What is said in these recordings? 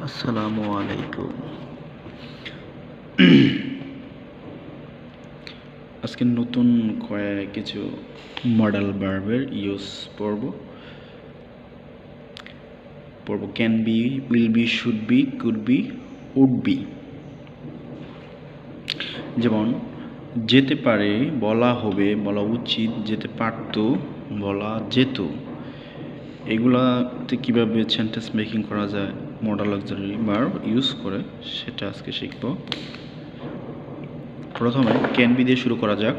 আসসালামু আলাইকুম। আজকে নতুন কিছু মডেল ভার্বের ইউজ পড়ব can be, will be, should be, could be, would be. যেমন যেতে পারে, বলা হবে, বলা উচিত, যেতে পারত, বলা যেত। এগুলাতে কীভাবে সেন্টেন্স মেকিং করা যায় মডেল অক্সিলারি ভার্ব ইউজ করে সেটা আজকে শিখব। প্রথমে ক্যান বি দিয়ে শুরু করা যাক।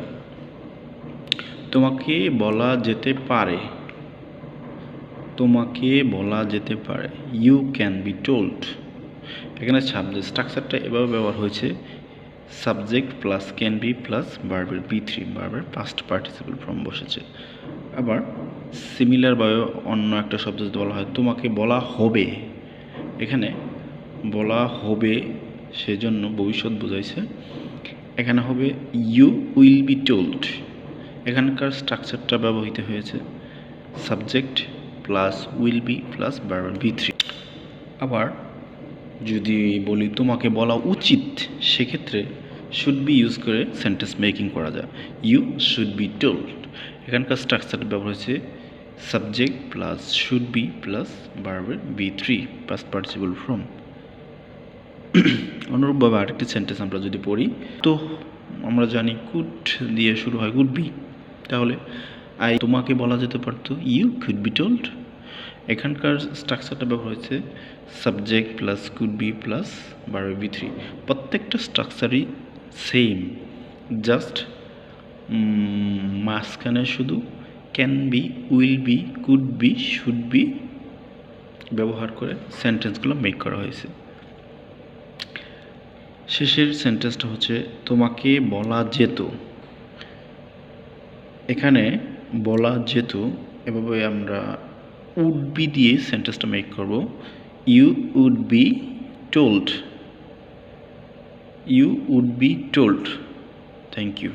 তোমাকে বলা যেতে পারে, তোমাকে বলা যেতে পারে, ইউ ক্যান বি টোল্ড। এখানে সাবজেক্ট স্ট্রাকচারটা এভাবে ব্যবহার হয়েছে, subject plus can be plus ভার্বের B3, ভার্বের পাস্ট পার্টিসিপল ফর্ম বসেছে। আবার সিমিলারভাবে অন্য একটা শব্দ যদি বলা হয় তোমাকে বলা হবে, এখানে বলা হবে সেজন্য ভবিষ্যৎ বোঝাইছে, এখানে হবে ইউ উইল বি টোল্ড। এখানকার স্ট্রাকচারটা ব্যবহৃত হয়েছে subject plus will be plus verb B3। আবার যদি বলি তোমাকে বলা উচিত, সেক্ষেত্রে শুড বি ইউজ করে সেন্টেন্স মেকিং করা যায়, ইউ শুড বি টোল্ড। এখানকার স্ট্রাকচারটা ব্যবহার হয়েছে subject plus should be plus ভার্বের B3 পাস্ট পার্টিসিপল ফর্ম। অনুরূপভাবে আরেকটি সেন্টেন্স আমরা যদি পড়ি, তো আমরা জানি কুড দিয়ে শুরু হয়, কুড বি, তাহলে তোমাকে বলা যেতে পারতো, ইউ কুড বি টোল্ড। এখানকার স্ট্রাকচারটা ব্যবহার হয়েছে subject plus could be plus verb B3। প্রত্যেকটা স্ট্রাকচারই সেম, জাস্ট মাঝখানে শুধু can be, will B, could B, should B ব্যবহার করে সেন্টেন্সগুলো মেক করা হয়েছে। শেষের সেন্টেন্সটা হচ্ছে তোমাকে বলা যেত। এখানে বলা যেত, এভাবে আমরা উড বি দিয়ে সেন্টেন্সটা মেক করব, you would be told, you would be told. Thank you.